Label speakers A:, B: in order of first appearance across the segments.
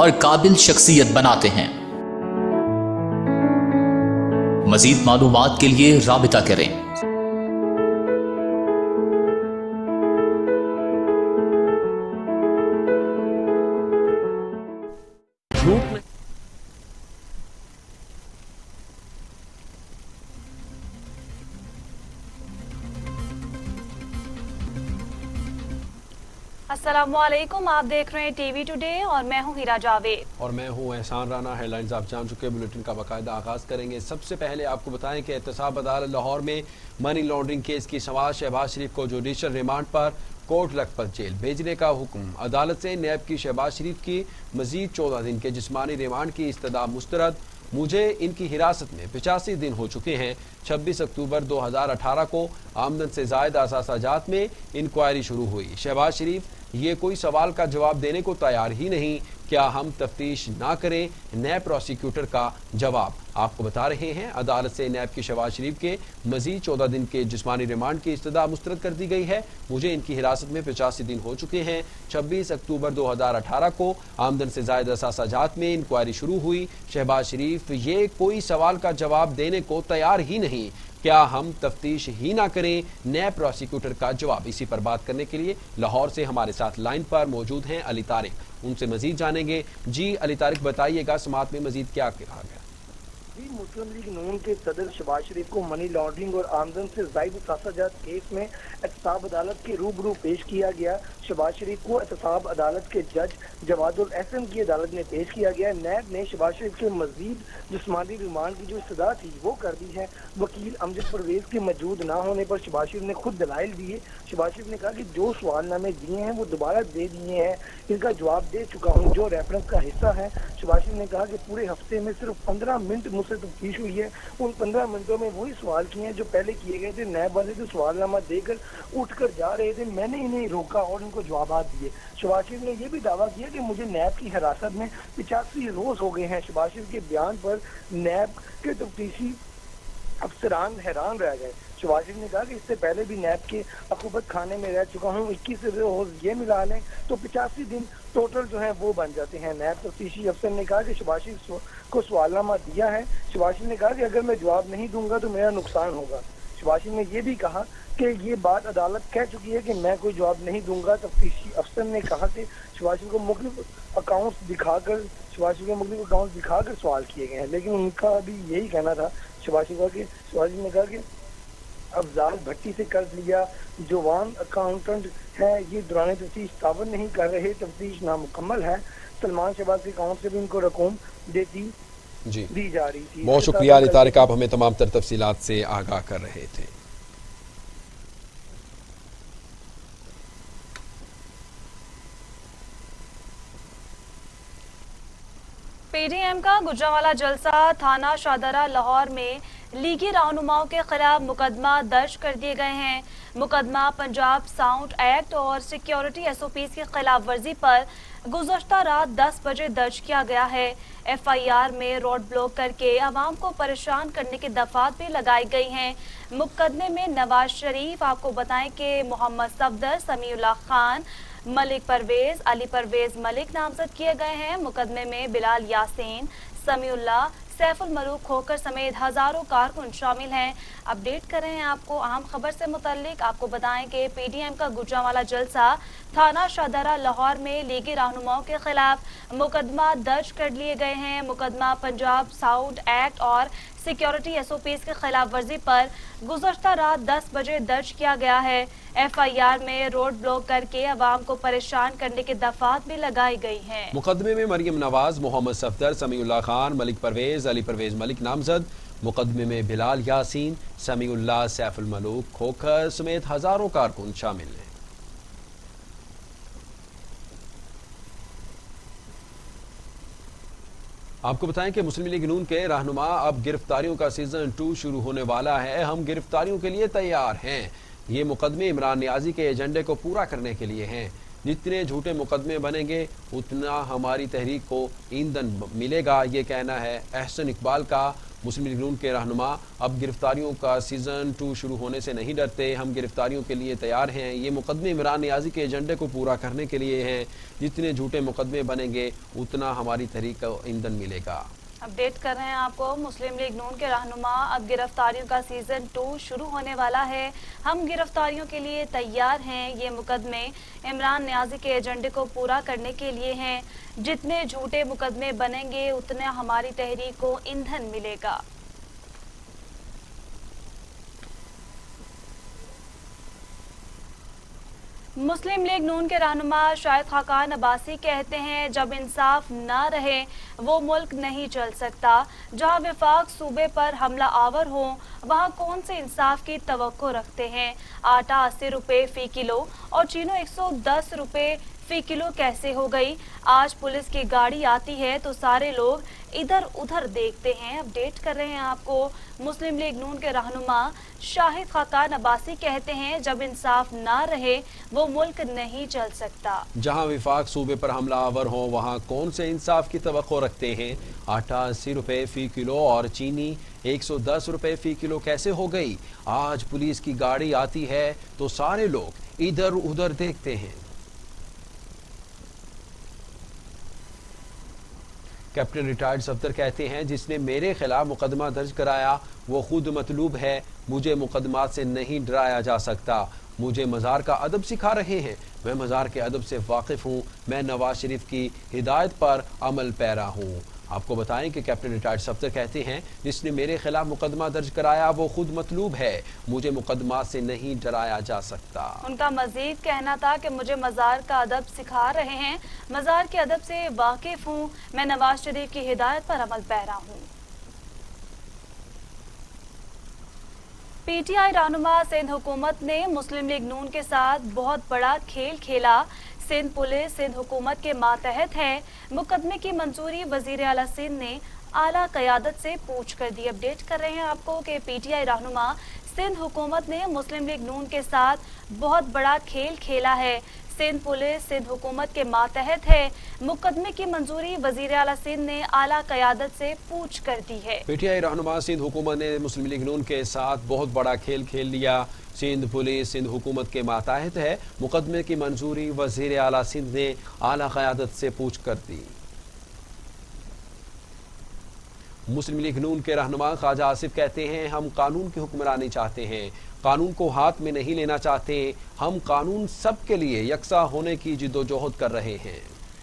A: और काबिल शख्सियत बनाते हैं। मजीद मालूमात के लिए राबिता करें।
B: अस्सलामुअलैकुम, आप देख रहे हैं टीवी टुडे और मैं हूं हीरा जावेद
C: और मैं हूं एहसान राना। हेडलाइंस आप जान चुके हैं, बुलेटिन का बाकायदा आगाज करेंगे। सबसे पहले आपको बताएं कि एहतसाब अदालत लाहौर में मनी लॉन्ड्रिंग केस की समाअत शहबाज शरीफ को जुडिशल रिमांड पर कोर्ट लखपत जेल भेजने का हुक्म। अदालत से नैब की शहबाज शरीफ की मजीद 14 दिन के जिस्मानी रिमांड की इस्तदा मुस्तरद। मुझे इनकी हिरासत में 85 दिन हो चुके हैं। 26 अक्टूबर 2018 को आमदन से जायद असासाजात में इंक्वायरी शुरू हुई। शहबाज शरीफ ये कोई सवाल का जवाब देने को तैयार ही नहीं। क्या हम तफ्तीश ना करें? नैब प्रोसिक्यूटर का जवाब आपको बता रहे हैं। अदालत से नैब की शहबाज शरीफ के मजीद 14 दिन के जिस्मानी रिमांड की इस्तदा मुस्तरद कर दी गई है। मुझे इनकी हिरासत में 85 दिन हो चुके हैं। 26 अक्टूबर 2018 को आमदन से जायद असासाजात में इंक्वायरी शुरू हुई। शहबाज शरीफ ये कोई सवाल का जवाब देने को तैयार ही नहीं। क्या हम तफ्तीश ही ना करें? नैब प्रोसिक्यूटर का जवाब। इसी पर बात करने के लिए लाहौर से हमारे साथ लाइन पर मौजूद हैं अली तारिक, उनसे मजीद जानेंगे। जी अली तारिक, बताइएगा समाअत में मजीद क्या कहा गया?
D: मुस्लिम लीग नून के सदर शहबाज शरीफ को मनी लॉन्ड्रिंग और आमदन से जायद असासाजात केस में एहतसाब अदालत के रूबरू पेश किया गया। शहबाज शरीफ को एहतसाब अदालत के जज जवादुल एहसन की अदालत में पेश किया गया। नैब ने शहबाज शरीफ के मजीद जिस्मानी रिमांड की जो इस्तदा थी वो कर दी है। वकील अमजद परवेज के मौजूद ना होने पर शहबाज शरीफ ने खुद दलाइल दिए। शहबाज शरीफ ने कहा कि जो सवालनामे दिए हैं वो दोबारा दे दिए हैं, इनका जवाब दे चुका हूँ जो रेफरेंस का हिस्सा है। शहबाज शरीफ ने कहा कि पूरे हफ्ते में सिर्फ 15 मिनट मुझसे तफ्तीश हुई है। उन 15 मिनटों में वही सवाल किए हैं जो पहले किए गए थे। नैब वाले जो सवालनामा देकर उठकर जा रहे थे, मैंने इन्हें रोका और उनको जवाब दिए। शहबाज शरीफ ने यह भी दावा किया कि मुझे नैब की हिरासत में 85 रोज हो गए हैं। शहबाज शरीफ के बयान पर नैब के तफ्तीशी अफसरान हैरान रह गए। शहबाज शरीफ ने कहा कि इससे पहले भी नैब के अकूबत खाने में रह चुका हूँ। 21 रोज ये मिला लें तो 85 दिन टोटल जो है वो बन जाते हैं। नैब तफ्तीशी अफसर ने कहा कि शहबाज शरीफ को सवालनामा दिया है। शहबाज शरीफ ने कहा कि अगर मैं जवाब नहीं दूंगा तो मेरा नुकसान होगा। शहबाज शरीफ ने यह भी कहा कि ये बात अदालत कह चुकी है कि मैं कोई जवाब नहीं दूंगा। तफ्तीशी अफसर ने कहा कि शहबाज शरीफ को मुख्तलिफ अकाउंट्स दिखाकर सवाल किए गए हैं, लेकिन उनका भी यही कहना था। शहबाज शरीफ ने कहा कि अफजाल भट्टी से कर्ज लिया, जवान अकाउंटेंट है, ये दौरान तफ्तीश तावन नहीं कर रहे, तफ्तीश नामुकम्मल है। सलमान शहबाज के अकाउंट से भी इनको रकूम दी जा रही थी।
C: बहुत शुक्रिया अली तारिक, आप हमें तमाम तर तफसीलात से आगाह कर रहे थे।
B: पीडीएम का गुजरांवाला जलसा थाना शाहदरा लाहौर में लीगी रहनुमाओं के खिलाफ मुकदमा दर्ज कर दिए गए हैं। मुकदमा पंजाब साउंड एक्ट और सिक्योरिटी एसओपीज की खिलाफ वर्जी पर गुज़श्ता रात 10 बजे दर्ज किया गया है। एफआईआर में रोड ब्लॉक करके आवाम को परेशान करने की दफात भी लगाई गई हैं। मुकदमे में नवाज शरीफ, आपको बताएं कि मोहम्मद सफदर, समीउल्लाह खान, मलिक परवेज, अली परवेज मलिक नामजद किए गए हैं। मुकदमे में बिलाल यासीन, समीउल्लाह, सैफुल मलूक खोकर समेत हजारों कारकुन शामिल हैं। अपडेट कर रहे हैं आपको अहम खबर से मुतल्लिक। आपको बताएं कि पीडीएम का गुजरांवाला जलसा थाना शाहदरा लाहौर में लीगी रहनुमाओं के खिलाफ मुकदमा दर्ज कर लिए गए हैं। मुकदमा पंजाब साउंड एक्ट और सिक्योरिटी एसओपीज के खिलाफ वर्जी पर गुज़श्ता रात 10 बजे दर्ज किया गया है। एफआईआर में रोड ब्लॉक करके अवाम को परेशान करने की दफात भी लगाई गई हैं।
C: मुकदमे में मरियम नवाज, मोहम्मद सफदर, समीउल्लाह खान, मलिक परवेज, अली परवेज मलिक नामजद। मुकदमे में बिलाल यासीन, समीउल्लाह, सैफुल मलूक खोखर समेत हजारों कारकुन शामिल हैं। आपको बताएं कि मुस्लिम लीग नून के रहनुमा अब गिरफ्तारियों का सीजन 2 शुरू होने वाला है। हम गिरफ्तारियों के लिए तैयार हैं। ये मुकदमे इमरान नियाजी के एजेंडे को पूरा करने के लिए हैं। जितने झूठे मुकदमे बनेंगे उतना हमारी तहरीक को ईंधन मिलेगा, ये कहना है अहसन इकबाल का। मुस्लिम लीग नून के रहनुमा अब गिरफ्तारियों का सीजन 2 शुरू होने से नहीं डरते, हम गिरफ्तारियों के लिए तैयार हैं। ये मुकदमे इमरान नियाजी के एजेंडे को पूरा करने के लिए हैं। जितने झूठे मुकदमे बनेंगे उतना हमारी तहरीक को ईंधन मिलेगा।
B: अपडेट कर रहे हैं आपको, मुस्लिम लीग नून के रहनुमा अब गिरफ्तारियों का सीजन 2 शुरू होने वाला है, हम गिरफ्तारियों के लिए तैयार हैं। ये मुकदमे इमरान नियाजी के एजेंडे को पूरा करने के लिए हैं। जितने झूठे मुकदमे बनेंगे उतना हमारी तहरीक को ईंधन मिलेगा। मुस्लिम लीग नून के रहनुमा शाहिद खाकान अब्बासी कहते हैं, जब इंसाफ ना रहे वो मुल्क नहीं चल सकता। जहां विफाक सूबे पर हमला आवर हो वहां कौन से इंसाफ की तवक्को रखते हैं। आटा 80 रुपए फी किलो और चीनो 110 रुपए फी किलो कैसे हो गई। आज पुलिस की गाड़ी आती है तो सारे लोग इधर उधर देखते हैं। अपडेट कर रहे हैं आपको, मुस्लिम लीग नून के रहनुमा शाहिद खाकान अब्बासी कहते हैं, जब इंसाफ ना रहे वो मुल्क नहीं चल सकता।
C: जहां विफाक सूबे पर हमला आवर हो वहां कौन से इंसाफ की तवक्को रखते हैं। आटा 80 रुपए फी किलो और चीनी 110 रुपए फी किलो कैसे हो गई। आज पुलिस की गाड़ी आती है तो सारे लोग इधर उधर देखते हैं। कैप्टन रिटायर्ड सफदर कहते हैं, जिसने मेरे खिलाफ मुकदमा दर्ज कराया वो खुद मतलूब है, मुझे मुकदमात से नहीं डराया जा सकता। मुझे मज़ार का अदब सिखा रहे हैं, मैं मज़ार के अदब से वाकिफ़ हूँ। मैं नवाज शरीफ की हिदायत पर अमल पैरा हूँ। आपको बताएं कि कैप्टन रिटायर्ड सफदर कहते हैं, जिसने मेरे खिलाफ मुकदमा दर्ज कराया वो खुद मतलूब है, मुझे मुकदमा से नहीं डराया जा सकता।
B: उनका मजीद कहना था कि मुझे मज़ार का अदब सिखा रहे हैं, मज़ार के अदब से वाकिफ हूँ, मैं नवाज शरीफ की हिदायत पर अमल पैरा हूँ। पीटीआई रहनुमा सिंध हुकूमत ने मुस्लिम लीग नून के साथ बहुत बड़ा खेल खेला। सिंध पुलिस सिंध हुकूमत के मातहत है, मुकदमे की मंजूरी वजीर आला सिंध ने आला क़यादत से पूछ कर दी। अपडेट कर रहे हैं आपको कि पीटीआई रहनुमा सिंध हुकूमत ने मुस्लिम लीग नून के साथ बहुत बड़ा खेल खेला है। सिंध पुलिस सिंध हुकूमत के मातहत है, मुकदमे की मंजूरी वजीर आला सिंध ने आला क़यादत से पूछ कर दी है।
C: पीटीआई रहनुमा सिंध हुकूमत ने मुस्लिम लीग नून के साथ बहुत बड़ा खेल खेल लिया। सिंध पुलिस सिंध हुकूमत के मातहत है, मुकदमे की मंजूरी वजीर आला सिंध ने आला क़यादत से पूछ कर दी। मुस्लिम लीग नून के रहनुमा ख्वाजा आसिफ कहते हैं, हम कानून की हुक्मरानी चाहते हैं, कानून को हाथ में नहीं लेना चाहते। हम कानून सबके लिए यकसा होने की जिद्दोजहद कर रहे हैं।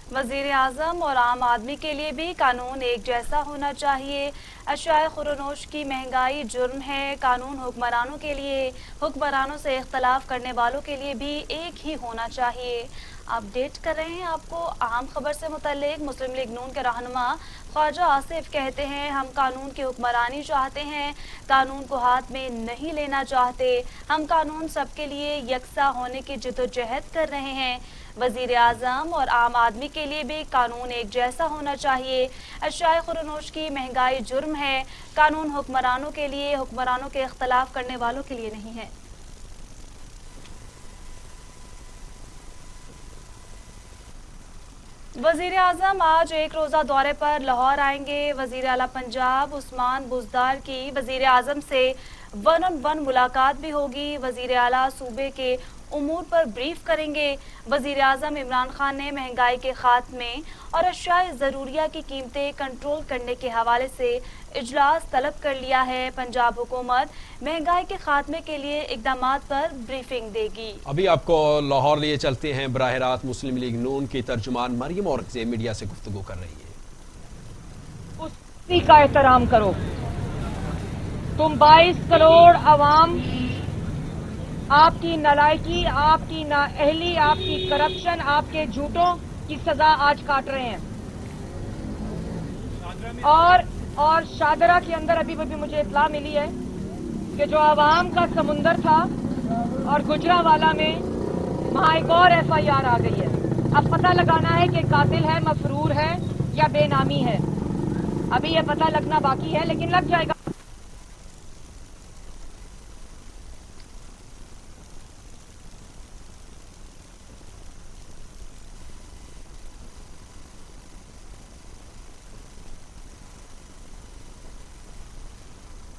B: वजीर आज़म और आम आदमी के लिए भी कानून एक जैसा होना चाहिए। अशियाए खुरोनोश की महंगाई जुर्म है, कानून हुक्मरानों के लिए, हुक्मरानों से इख्तलाफ करने वालों के लिए भी एक ही होना चाहिए। अपडेट कर रहे हैं आपको अहम खबर से मुतल्लिक, मुस्लिम लीग नून के रहनुमा ख्वाजा आसिफ कहते हैं, हम कानून की हुक्मरानी चाहते हैं, कानून को हाथ में नहीं लेना चाहते। हम कानून सबके लिए यकसा होने की जिद्दोजहद कर रहे हैं। वजीर आज़म और आम आदमी के लिए भी कानून एक जैसा होना चाहिए। अशियाए खुरोनोश की महंगाई जुर्म है, कानून हुक्मरानों के लिए, हुक्मरानों के इख्तलाफ करने वालों के लिए नहीं है। वजीर आज़म आज एक रोज़ा दौरे पर लाहौर आएंगे। वजीर आला पंजाब उस्मान बुज़दार की वजीर आज़म से 1-on-1 मुलाकात भी होगी। वजीर आला सूबे के उमूर पर ब्रीफ करेंगे। वजीर आज़म इमरान खान ने महंगाई के खात्मे और अशियाए ज़रूरिया की कीमतें कंट्रोल करने के हवाले से इजलास तलब कर लिया है। पंजाब हुकूमत महंगाई के खात्मे के लिए इकदामात पर ब्रीफिंग देगी।
C: अभी आपको लाहौर लिए चलते हैं। बराह रास्त मुस्लिम लीग नून की तर्जुमान मरियम औरंगज़ेब मीडिया से गुफ्तगू कर रही है।
E: उसी का एहतराम करो। तुम 22 करोड़ अवाम आपकी नालायकी, आपकी नाअहली, आपकी करप्शन, आपके झूठों की सजा आज काट रहे हैं। और शादरा के अंदर अभी मुझे इत्तला मिली है कि जो अवाम का समुंदर था और गुजरावाला में वहां एक और FIR आ गई है। अब पता लगाना है कि कातिल है, मफरूर है या बेनामी है। अभी यह पता लगना बाकी है, लेकिन लग जाएगा।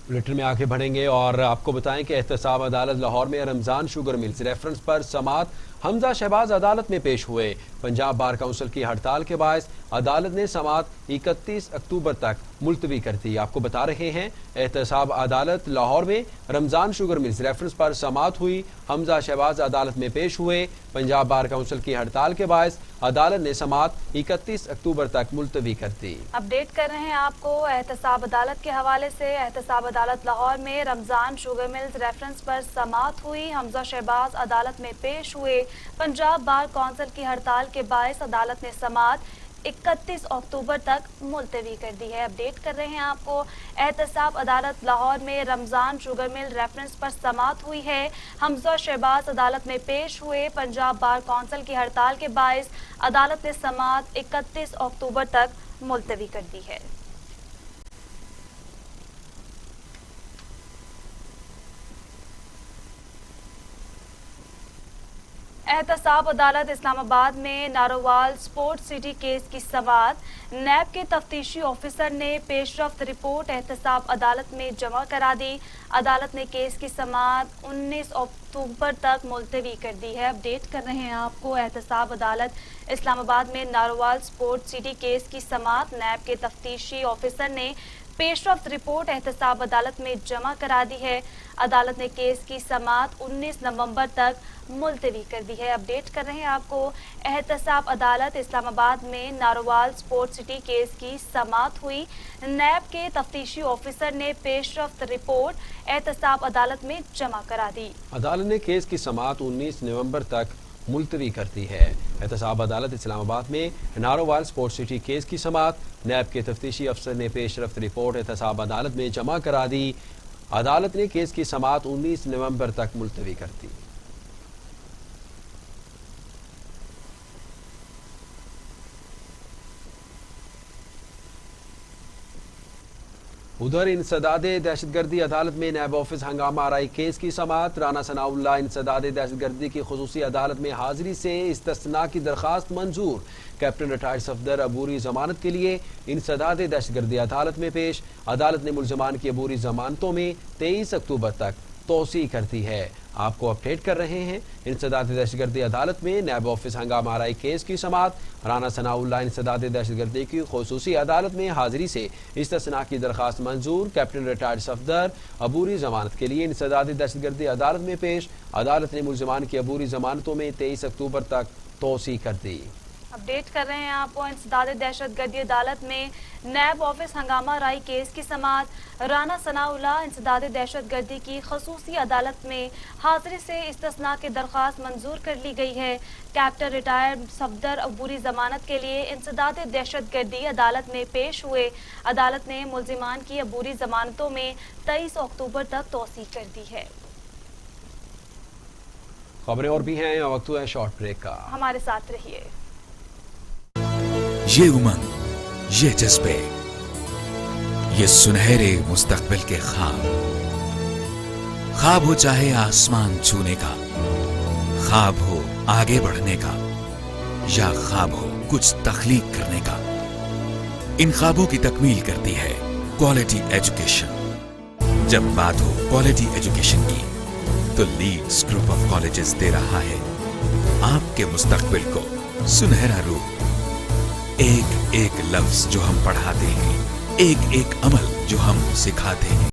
C: बुलेटिन में आगे बढ़ेंगे और आपको बताएं कि एहतसाब अदालत लाहौर में रमजान शुगर मिल्स रेफरेंस पर समात हमजा शहबाज अदालत में पेश हुए। पंजाब बार काउंसिल की हड़ताल के बायस अदालत ने समात 31 अक्टूबर तक मुलतवी कर दी। आपको बता रहे हैं एहतसाब अदालत लाहौर में रमजान शुगर मिल्स रेफरेंस पर समात हुई। हमजा शहबाज अदालत में पेश हुए। पंजाब बार काउंसिल की हड़ताल के बायस अदालत ने समात 31 अक्टूबर तक मुलतवी कर दी।
B: अपडेट कर रहे हैं आपको एहतसाब अदालत के हवाले से। एहतसाब अदालत लाहौर में रमजान शुगर मिल्स रेफरेंस पर समात हुई। हमजा शहबाज अदालत में पेश हुए। पंजाब बार काउंसिल की हड़ताल के बायस अदालत ने समात 31 अक्टूबर तक मुलतवी कर दी है। अपडेट कर रहे हैं आपको एहतसाब अदालत लाहौर में रमजान शुगर मिल रेफरेंस पर समात हुई है। हमजा शहबाज अदालत में पेश हुए। पंजाब बार काउंसिल की हड़ताल के बायस अदालत ने समात 31 अक्टूबर तक मुलतवी कर दी है। एहतसाब अदालत इस्लामाबाद में नारोवाल स्पोर्ट्स सिटी केस की समात नैब के तफ्तीशी ऑफिसर ने पेशरफ्त रिपोर्ट एहतसाब अदालत में जमा करा दी। अदालत ने केस की समात 19 अक्टूबर तक मुलतवी कर दी है। अपडेट कर रहे हैं आपको एहतसाब अदालत इस्लामाबाद में नारोवाल स्पोर्ट्स सिटी केस की समात नैब के तफ्तीशी ऑफिसर ने पेशरफ्त रिपोर्ट एहतसाब अदालत में जमा करा दी है। अदालत ने केस की समात 19 नवंबर तक मुलतवी कर दी है। अपडेट कर रहे हैं आपको एहतसाब अदालत इस्लामाबाद में नारोवाल स्पोर्ट्स सिटी केस की समात हुई। नैब के तफ्तीशी ऑफिसर ने पेशरफ्त रिपोर्ट एहतसाब अदालत में जमा करा दी।
C: अदालत ने केस की समात 19 नवंबर तक मुलतवी कर दी है। एहतसाब अदालत इस्लामाबाद में नारोवाल स्पोर्ट्स सिटी केस की समात नैब के तफ्तीशी अफसर ने पेशरफ्त रिपोर्ट एहतसाब अदालत में जमा करा दी। अदालत ने केस की समात 19 नवंबर तक मुलतवी कर दी। उधर इंसदादे दहशतगर्दी अदालत में नैब ऑफिस हंगामा आराई केस की समात। राना सनाउल्लाह इंसदादे दहशतगर्दी की खुसूसी अदालत में हाजिरी से इस्तिस्ना की दरखास्त मंजूर। कैप्टन रिटायर्ड सफदर अबूरी जमानत के लिए इंसदादे दहशतगर्दी अदालत में पेश। अदालत ने मुलजमान की अबूरी जमानतों में 23 अक्टूबर तक तोसी कर दी है। आपको अपडेट कर रहे हैं इंसदादे दहशतगर्दी अदालत में नैब ऑफिस हंगामा आराई केस की समात। राना सनाउल्लाह इंसदादे दहशतगर्दी की खुसूसी अदालत में हाजिरी से इस्तिस्ना की दरखास्त मंजूर। कैप्टन रिटायर्ड सफदर अबूरी जमानत के लिए इंसदादे दहशतगर्दी अदालत में पेश। अदालत ने मुलजमान की अबूरी जमानतों में 23 अक्टूबर तक तोसी कर दी।
B: अपडेट कर रहे हैं आपको इंसदादे दहशतगर्दी अदालत में नैब ऑफिस हंगामा राई केस की समात। राना सनाउल्लाह इंसदादे दहशतगर्दी की खसूसी अदालत में हाजिरी से इस्तिस्ना की दरख्वास्त मंजूर कर ली गई है। कैप्टन रिटायर्ड सफदर अबूरी जमानत के लिए इंसदादे दहशतगर्दी अदालत में पेश हुए। अदालत ने मुलजिमान की अबूरी जमानतों में 23 अक्टूबर तक तोसी कर दी है।
C: खबरें और भी हैं, वक्त हुआ है शॉर्ट ब्रेक का।
B: हमारे साथ रहिए।
F: ये उमंग, ये जज्बे, ये सुनहरे मुस्तकबिल के ख्वाब। ख्वाब हो चाहे आसमान छूने का, ख्वाब हो आगे बढ़ने का, या ख्वाब हो कुछ तख्लीक करने का। इन ख्वाबों की तकमील करती है क्वालिटी एजुकेशन। जब बात हो क्वालिटी एजुकेशन की, तो लीड्स ग्रुप ऑफ कॉलेजेस दे रहा है आपके मुस्तकबिल को सुनहरा रूप। एक एक लफ्ज जो हम पढ़ाते हैं, एक एक अमल जो हम सिखाते हैं,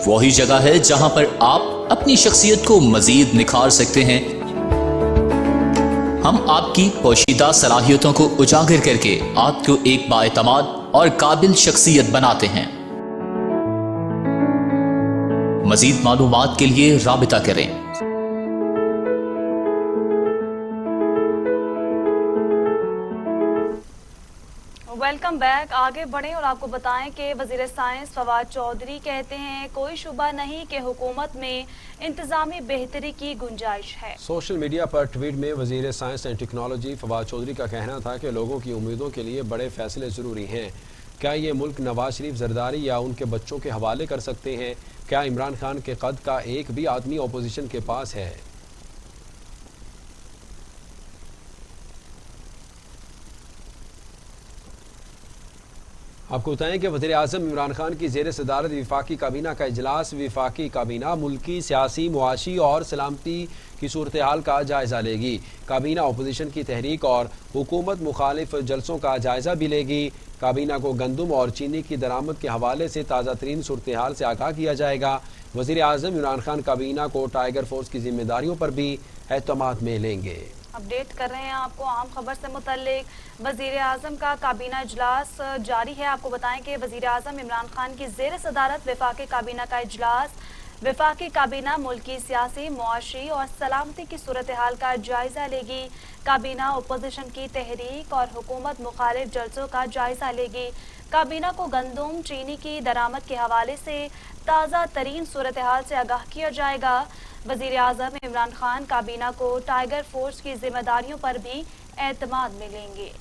A: वही जगह है जहां पर आप अपनी शख्सियत को मजीद निखार सकते हैं। हम आपकी पोशीदा सलाहियतों को उजागर करके आपको एक बाएतमाद और काबिल शख्सियत बनाते हैं। मजीद मालूमात के लिए राबिता करें।
B: Welcome back. आगे बढ़ें और आपको बताएं कि वजीर साइंस फवाद चौधरी कहते हैं कोई शुबा नहीं कि हुकूमत में इंतजामी बेहतरी की गुंजाइश है।
C: सोशल मीडिया पर ट्वीट में वजीर science and technology Fawad Chaudhry का कहना था कि लोगों की उम्मीदों के लिए बड़े फैसले ज़रूरी हैं। क्या ये मुल्क नवाज शरीफ जरदारी या उनके बच्चों के हवाले कर सकते हैं? क्या इमरान खान के कद का एक भी आदमी अपोजिशन के पास है? आपको बताएं कि वज़ीर आज़म इमरान खान की ज़ेर सदारत विफाकी काबीना का इजलास। विफाकी काबीना मुल्की सियासी, मुआशी और सलामती की सूरत हाल का जायज़ा लेगी। काबीना अपोजिशन की तहरीक और हुकूमत मुखालिफ जलसों का जायज़ा भी लेगी। काबीना को गंदम और चीनी की दरामद के हवाले से ताज़ा तरीन सूरत हाल से आगाह किया जाएगा। वज़ीर आज़म इमरान खान काबीना को टाइगर फोर्स की जिम्मेदारियों पर भी एहतमाद में लेंगे।
B: अपडेट कर रहे हैं आपको आम खबर से मुतल्लिक। वजीर आजम का काबीना इजलास जारी है। आपको बताएं कि वजीर आजम इमरान खान की जेर सदारत वफाकी काबीना का इजलास। वफाकी काबीना मुल्की सियासी, मुआशी और सलामती की सूरत हाल का जायजा लेगी। काबीना अपोजिशन की तहरीक और हुकूमत मुखालिफ जलसों का जायजा लेगी। काबीना को गंदम, चीनी की दरामद के हवाले से ताज़ा तरीन सूरत हाल से आगाह किया जाएगा। वजीर आज़म इमरान खान काबीना को टाइगर फोर्स की जिम्मेदारियों पर भी एतमाद में लेंगे।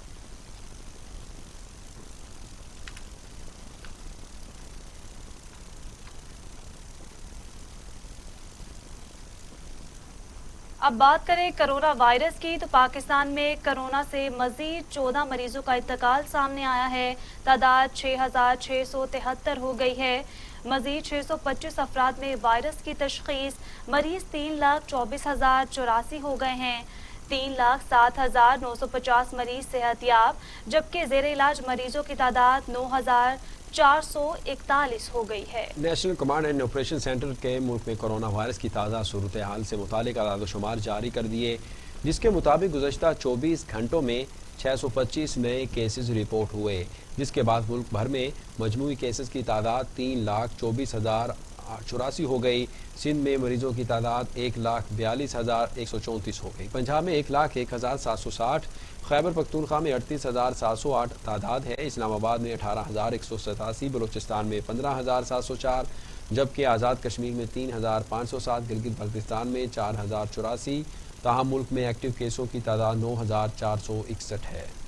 B: अब बात करें कोरोना वायरस की, तो पाकिस्तान में कोरोना से मजीद 14 मरीजों का इंतकाल सामने आया है। तादाद 6,673 हो गई है। मजीद 625 अफराद में वायरस की तशखीस। मरीज 3,24,084 हो गए हैं। 3,07,950 मरीज सेहतयाब, जबकि जेर इलाज मरीजों की तादाद 9,441 हो गई है।
C: National command and operation centre के मुल्क में कोरोना वायरस की ताज़ा सूरत हाल से मुतालिक आदादोशुमार जारी कर दिए, जिसके मुताबिक गुज़श्ता 24 घंटों में 625 नए केसेस रिपोर्ट हुए, जिसके बाद मुल्क भर में मजमूई केसेस की तादाद 3,24,084 हो गई। सिंध में मरीजों की तादाद 1,42,134 हो गई। पंजाब में 1,01,760, खैबर पख्तूनख्वा में 38,708 तादाद है। इस्लामाबाद में 18,187, बलूचिस्तान में 15,704, जबकि आज़ाद कश्मीर में 3,507, गिलगित बल्तिस्तान में 4,084। ताहम मुल्क में एक्टिव केसों की तादाद 9,461 है।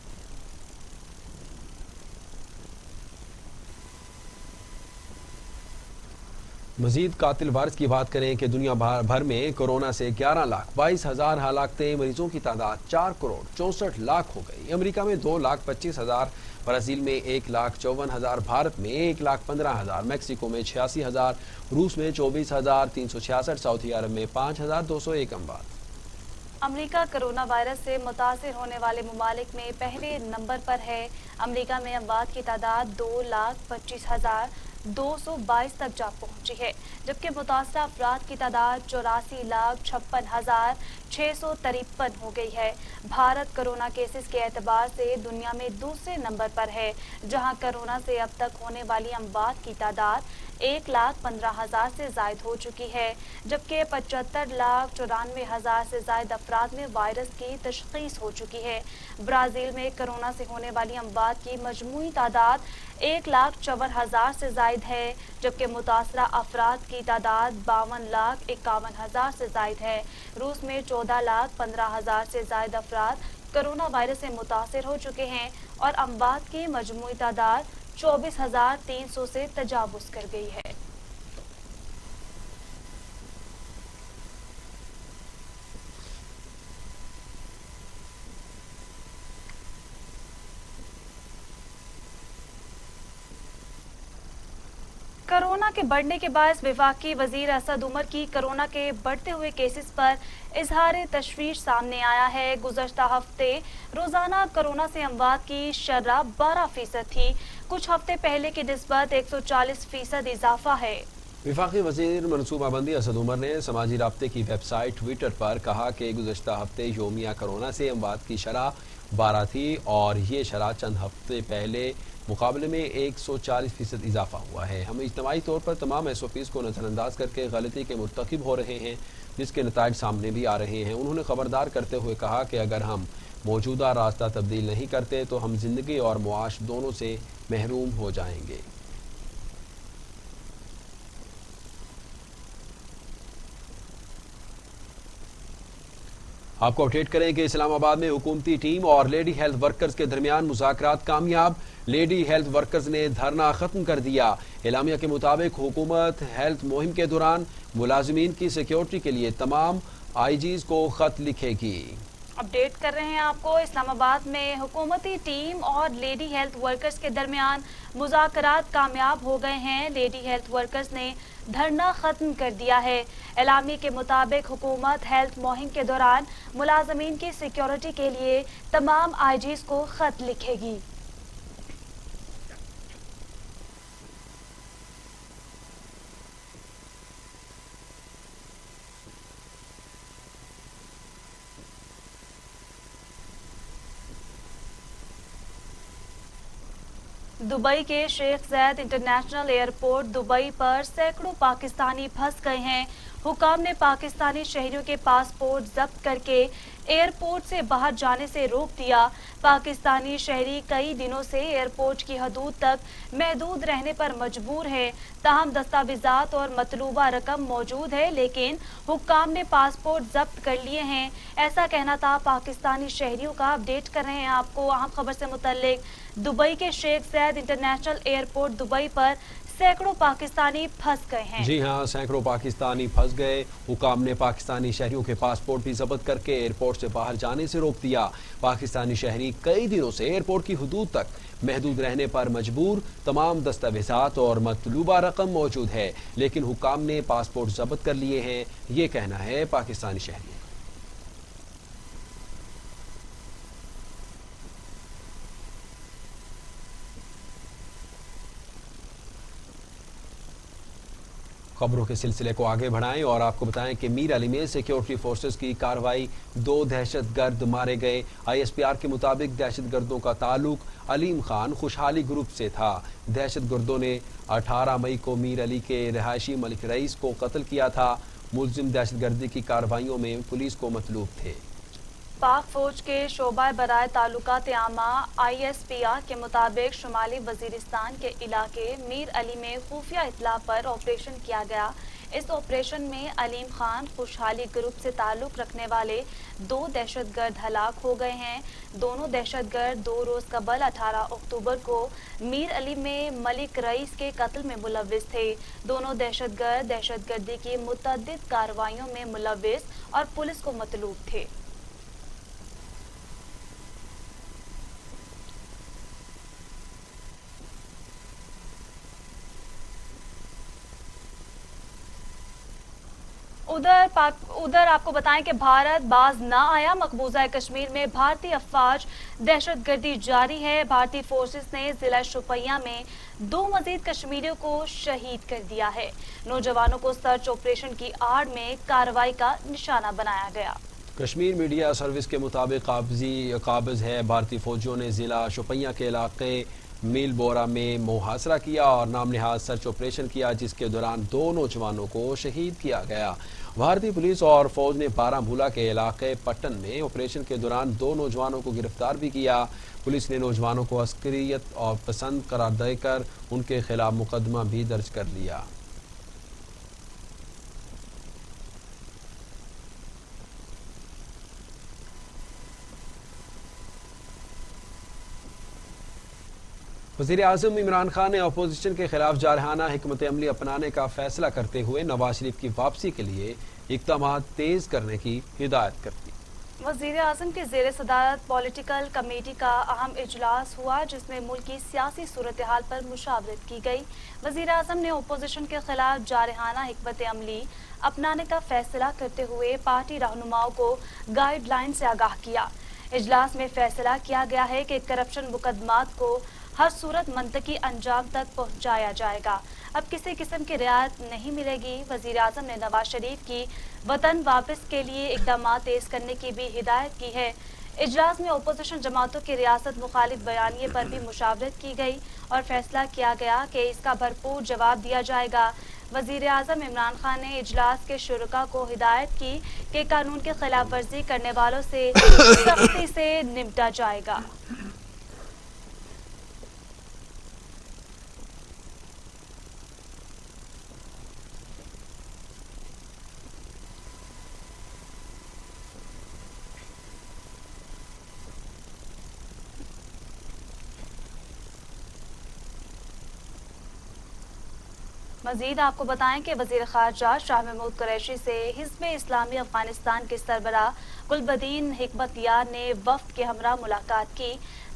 C: मजीद कातिल वायरस की बात करें कि दुनिया भर में कोरोना से 11,22,000 हलाकतें, मरीजों की तादाद 4,64,00,000 हो गई। अमेरिका में 2,25,000, ब्राज़ील में 1,54,000, भारत में 1,15,000, मैक्सिको में 86,000, रूस में 24,366, सऊदी अरब में 5,201 अमवात।
B: अमेरिका कोरोना वायरस से मुतासिर होने वाले ममालिक में पहले नंबर पर है। अमेरिका में अमवात की तादाद 2,25,222 तक जा पहुंची है, जबकि मुतासरा अफराद की तादाद 84,56,653 हो गई है। भारत कोरोना केसेस के एतबार से दुनिया में दूसरे नंबर पर है, जहां कोरोना से अब तक होने वाली अमवात की तादाद 1,15,000 से जायद हो चुकी है, जबकि 75,94,000 से जायद अफराद में वायरस की तशखीस हो चुकी है। ब्राज़ील में कोरोना से होने वाली अमवात की मजमूई तादाद 1,54,000 से जायद है, जबकि मुतासरा अफराद की तादाद 52,51,000 से जायद है। रूस में 14,15,000 से जायद अफराद कोरोना वायरस से मुतासिर हो चुके हैं और अमवात की मजमूई तादाद 24,300 से तजावुज़ कर गई है। कोरोना के बढ़ने के बाद वफाकी वजीर असद उमर की कोरोना के बढ़ते हुए केसेस पर इजहार तशवीश सामने आया है। गुज़श्ता हफ्ते रोजाना कोरोना से अमवात की शरह 12% थी। कुछ हफ्ते पहले की निस्बत 140% इजाफा है।
C: वफाकी वज़ीर मनसूबाबंदी असद उमर ने समाजी राब्ते की वेबसाइट ट्विटर पर कहा कि गुज़श्ता हफ्ते योमिया कोरोना से अमवात की शरह 12 थी और ये शरह चंद हफ्ते पहले मुकाबले में 140% इजाफा हुआ है। हम इज्तिमाई तौर पर तमाम SOPs को नज़रअंदाज करके गलती के मुर्तकिब हो रहे हैं, जिसके नताइज सामने भी आ रहे हैं। उन्होंने खबरदार करते हुए कहा कि अगर हम मौजूदा रास्ता तब्दील नहीं करते तो हम जिंदगी और मुआश दोनों से महरूम हो जाएंगे। आपको अपडेट करें कि इस्लामाबाद में हुकूमती टीम और लेडी हेल्थ वर्कर्स के दरमियान मुज़ाकरात कामयाब। लेडी हेल्थ वर्कर्स ने धरना खत्म कर दिया। एलामिया के मुताबिक हुकूमत हेल्थ मुहिम के दौरान मुलाजिमीन की सिक्योरिटी के लिए तमाम IGs को खत लिखेगी।
B: अपडेट कर रहे हैं आपको, इस्लामाबाद में हुकूमती टीम और लेडी हेल्थ वर्कर्स के दरमियान मुज़ाकरात कामयाब हो गए हैं। लेडी हेल्थ वर्कर्स ने धरना खत्म कर दिया है। एलामी के मुताबिक हुकूमत हेल्थ मुहिम के दौरान मुलाजमीन की सिक्योरिटी के लिए तमाम IGs को खत लिखेगी। दुबई के शेख ज़ैद इंटरनेशनल एयरपोर्ट दुबई पर सैकड़ों पाकिस्तानी फंस गए हैं। हुकाम ने पाकिस्तानी शहरियों के पासपोर्ट जब्त करके एयरपोर्ट से बाहर जाने से रोक दिया। पाकिस्तानी शहरी कई दिनों से एयरपोर्ट की हदूद तक महदूद रहने पर मजबूर हैं। ताहम दस्तावेजात और मतलूबा रकम मौजूद है, लेकिन हुक्काम ने पासपोर्ट जब्त कर लिए हैं। ऐसा कहना था पाकिस्तानी शहरियों का। अपडेट कर रहे हैं आपको अहम खबर से मुतल्लिक। दुबई के शेख ज़ैद इंटरनेशनल एयरपोर्ट दुबई पर सैकड़ों पाकिस्तानी फंस गए हैं।
C: जी हाँ, सैकड़ों पाकिस्तानी फंस गए। हुकाम ने पाकिस्तानी शहरियों के पासपोर्ट भी जब्त करके एयरपोर्ट से बाहर जाने से रोक दिया। पाकिस्तानी शहरी कई दिनों से एयरपोर्ट की हदूद तक महदूद रहने पर मजबूर। तमाम दस्तावेजात और मतलूबा रकम मौजूद है, लेकिन हुकाम ने पासपोर्ट जब्त कर लिए हैं। ये कहना है पाकिस्तानी शहरी। खबरों के सिलसिले को आगे बढ़ाएं और आपको बताएं कि मीर अली में सिक्योरिटी फोर्सेस की कार्रवाई, 2 दहशतगर्द मारे गए। ISPR के मुताबिक दहशतगर्दों का ताल्लुक अलीम खान खुशहाली ग्रुप से था। दहशतगर्दों ने 18 मई को मीर अली के रिहायशी मलिक रईस को कत्ल किया था। मुलजिम दहशतगर्दी की कार्रवाइयों में पुलिस को मतलूब थे।
B: पाक फौज के शोबा बराए ताल्लुकात आमा ISPR के मुताबिक शुमाली वजीरिस्तान के इलाके मीर अली में खुफिया इत्तला पर ऑपरेशन किया गया। इस ऑपरेशन में अलीम खान खुशहाली ग्रुप से ताल्लुक रखने वाले 2 दहशतगर्द हलाक हो गए हैं। दोनों दहशतगर्द 2 रोज कबल 18 अक्टूबर को मीर अली में मलिक रईस के कत्ल में मुलव्विस थे। दोनों दहशतगर्द दहशतगर्दी की मुतअद्दिद कार्रवाइयों में मुलव्विस और पुलिस को मतलूब थे। उधर आपको बताएं कि भारत बाज ना आया। मकबूजा कश्मीर में भारतीय अफवाज दहशतगर्दी जारी है। भारतीय फोर्सेस ने जिला शोपियां में 2 मजीद कश्मीरियों को शहीद कर दिया है। नौजवानों को सर्च ऑपरेशन की आड़ में कार्रवाई का निशाना बनाया गया।
C: कश्मीर मीडिया सर्विस के मुताबिक काबिज है भारतीय फौजियों ने जिला शोपियां के इलाके मील बोरा में मुहासरा किया और नाम निहाज सर्च ऑपरेशन किया, जिसके दौरान 2 नौजवानों को शहीद किया गया। भारतीय पुलिस और फौज ने बारामूला के इलाके पट्टन में ऑपरेशन के दौरान 2 नौजवानों को गिरफ्तार भी किया। पुलिस ने नौजवानों को अस्करियत और पसंद करार देकर उनके खिलाफ मुकदमा भी दर्ज कर लिया। वज़ीर-ए-आज़म इमरान खान ने अपोजिशन के खिलाफ जारहाना हिकमत अमली अपनाने का फैसला करते हुए नवाज शरीफ की वापसी के लिए इक़दाम तेज करने की हिदायत कर दी।
B: वज़ीर-ए-आज़म के ज़ेर सदारत पॉलिटिकल कमेटी का अहम इजलास हुआ, जिसमें मुल्क की सियासी सूरत हाल पर मुशावरत की गई। वज़ीर-ए-आज़म ने अपोजिशन के खिलाफ जारहाना हिकमत अमली अपनाने का फैसला करते हुए पार्टी रहनुमाओं को गाइडलाइन से आगाह किया। इजलास में फैसला किया गया है कि करप्शन मुकदमात को हर सूरत मंतकी अंजाम तक पहुंचाया जाएगा। अब किसी किस्म की रियायत नहीं मिलेगी। वजीर आजम ने नवाज शरीफ की वतन वापस के लिए इकदाम तेज करने की भी हिदायत की है। इजलास में अपोजिशन जमातों की रियासत मुखालिफ बयानिए पर भी मुशावरत की गई और फैसला किया गया कि इसका भरपूर जवाब दिया जाएगा। वजीर आजम इमरान खान ने इजलास के शुरका को हिदायत की कि कानून की खिलाफ वर्जी करने वालों से सख्ती से निपटा जाएगा। मजीद आपको बताएं कि वजीर खारजा शाह महमूद कुरैशी से हिज़्ब इस्लामी अफगानिस्तान के सरबराह गुलबदीन हिकमतयार ने वफ्द के हमरा मुलाकात की।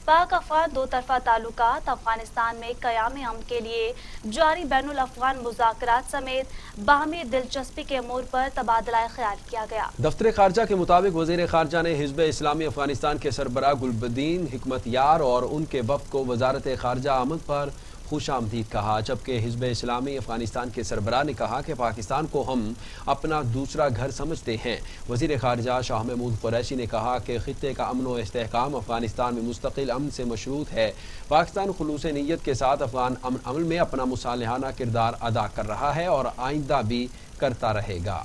B: पाक अफगान दो तरफा ताल्लुकात, अफगानिस्तान में क़याम अमन के लिए जारी बैनुल अफगान मुज़ाकरात समेत बाहमी दिलचस्पी के अमूर पर तबादला ख्याल किया गया।
C: दफ्तर खारजा के मुताबिक वजीर खारजा ने हिज़्ब इस्लामी अफगानिस्तान के सरबराह गुलबदीन हिकमतयार और उनके वफ्द को वजारत खारजा आमद पर खुश आमदीद कहा, जबकि हिज़्ब इस्लामी अफगानिस्तान के सरबराह ने कहा कि पाकिस्तान को हम अपना दूसरा घर समझते हैं। वज़ीर ख़ारजा शाह महमूद कुरैशी ने कहा कि खित्ते का अमन व इस्तेहकाम अफगानिस्तान में मुस्तकिल अमन से मशरूत है। पाकिस्तान खुलूस नीयत के साथ अफगान अमन अमल में अपना मुसालिहाना किरदार अदा कर रहा है और आइंदा भी करता रहेगा।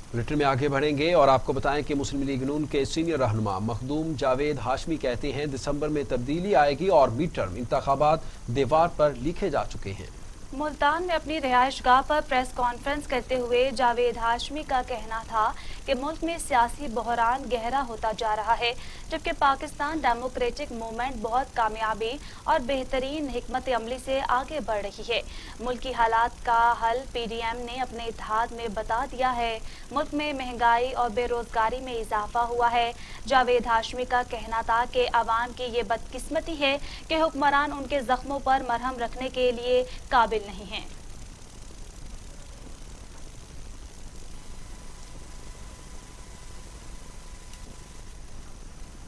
C: बुलेटिन में आगे बढ़ेंगे और आपको बताएं कि मुस्लिम लीग नून के सीनियर रहनुमा मखदूम जावेद हाशमी कहते हैं दिसंबर में तब्दीली आएगी और मिड टर्म इंतखाबात दीवार पर लिखे जा चुके हैं।
B: मुल्तान में अपनी रिहाइश गाह पर प्रेस कॉन्फ्रेंस करते हुए जावेद हाशमी का कहना था कि मुल्क में सियासी बहरान गहरा होता जा रहा है, जबकि पाकिस्तान डेमोक्रेटिक मूवमेंट बहुत कामयाबी और बेहतरीन हिकमत अमली से आगे बढ़ रही है। मुल्की हालात का हल PDM ने अपने इत्तेहाद में बता दिया है। मुल्क में महंगाई और बेरोजगारी में इजाफा हुआ है। जावेद हाशमी का कहना था कि आवाम की ये बदकिस्मती है कि हुक्मरान उनके जख्मों पर मरहम रखने के लिए काबिल नहीं है।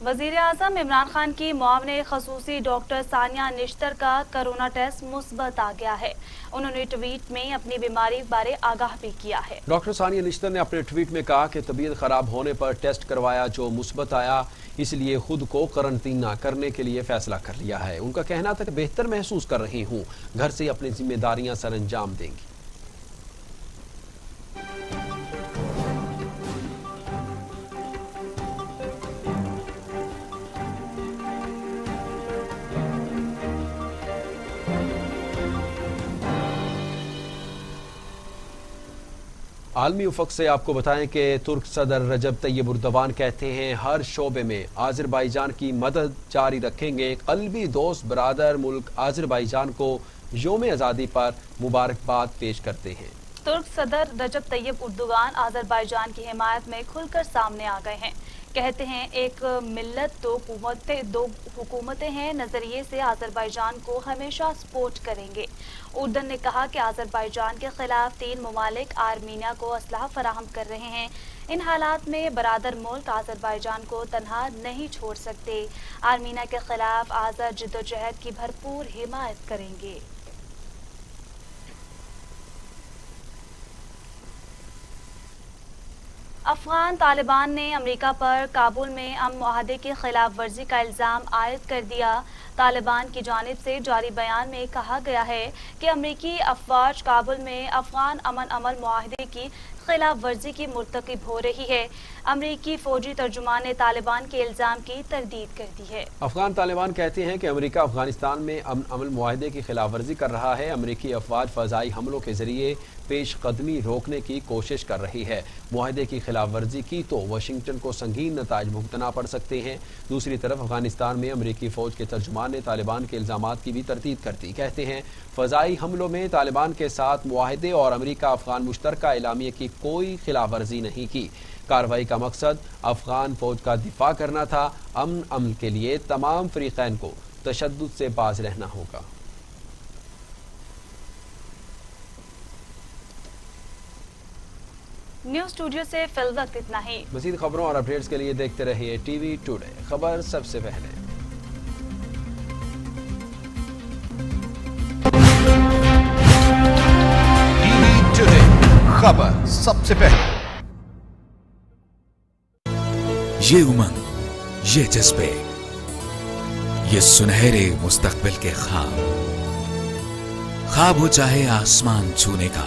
B: वज़ीर आज़म इमरान खान की मुआवने खसूसी डॉक्टर सानिया निश्तर का कोरोना टेस्ट मुस्बत आ गया है। उन्होंने ट्वीट में अपनी बीमारी बारे आगाह भी किया है।
C: डॉक्टर सानिया निश्तर ने अपने ट्वीट में कहा कि तबीयत खराब होने पर टेस्ट करवाया जो मुस्बत आया, इसलिए खुद को करंटीना करने के लिए फैसला कर लिया है। उनका कहना था कि बेहतर महसूस कर रही हूँ, घर से अपनी जिम्मेदारियां सर अंजाम देंगी। आलमी उफ़क़ से आपको बताएं कि तुर्क सदर रजब तैयब उर्दवान कहते हैं हर शोबे में आज़रबाईजान की मदद जारी रखेंगे। क़ल्बी दोस्त बरादर मुल्क आज़रबाईजान को योम आज़ादी पर मुबारकबाद पेश करते हैं।
B: तुर्क सदर रजब तैयब उर्दवान आज़रबाईजान की हिमायत में खुलकर सामने आ गए हैं। कहते हैं एक मिल्लत दो हुकूमतें हैं नजरिए से आज़रबाईजान को हमेशा सपोर्ट करेंगे। उर्दन ने कहा कि आज़रबाईजान के खिलाफ 3 ममालिक आर्मीनिया को असलहा फराहम कर रहे हैं। इन हालात में बरादर मुल्क आज़रबाईजान को तनहा नहीं छोड़ सकते। आर्मीनिया के खिलाफ आज़ाद जिद्दोजहद की भरपूर हिमायत करेंगे। अफगान तालिबान ने अमेरिका पर काबुल में अमन मुआहदे की खिलाफ वर्जी का इल्ज़ाम आयद कर दिया। तालिबान की जानिब से जारी बयान में कहा गया है कि अमेरिकी अफवाज काबुल में अफगान अमन अमल मुआहदे की खिलाफ वर्जी की मुर्तकिब हो रही है। अमेरिकी फौजी तर्जुमान ने तालिबान के इल्ज़ाम की तरदीद कर दी है।
C: अफगान तालिबान कहते हैं कि अमेरिका अफगानिस्तान में अमन अमल मुआहदे की खिलाफ वर्जी कर रहा है। अमेरिकी अफवाज फ़ज़ाई हमलों के जरिए पेश कदमी रोकने की कोशिश कर रही है। मुआहदे की खिलाफ वर्जी की तो वाशिंगटन को संगीन नताइज भुगतना पड़ सकते हैं। दूसरी तरफ अफगानिस्तान में अमेरिकी फौज के तर्जुमान ने तालिबान के इल्ज़ामात की भी तरदीद कर दी। कहते हैं फ़ज़ाई हमलों में तालिबान के साथ मुआहदे और अमेरिका अफगान मुश्तरका एलामिया की कोई खिलाफ वर्जी नहीं की। कार्रवाई का मकसद अफगान फौज का दिफा करना था। अमन अमल के लिए तमाम फ़रीक़ैन को तशद्दुद से बाज रहना होगा।
B: न्यूज स्टूडियो से फिल वक्त इतना ही।
C: मज़ीद खबरों और अपडेट्स के लिए देखते रहिए टीवी टुडे। खबर सबसे पहले।
G: टीवी टुडे, खबर सबसे पहले।
F: ये उमंग, ये जज्बे, ये सुनहरे मुस्तकबिल के ख्वाब हो चाहे आसमान छूने का,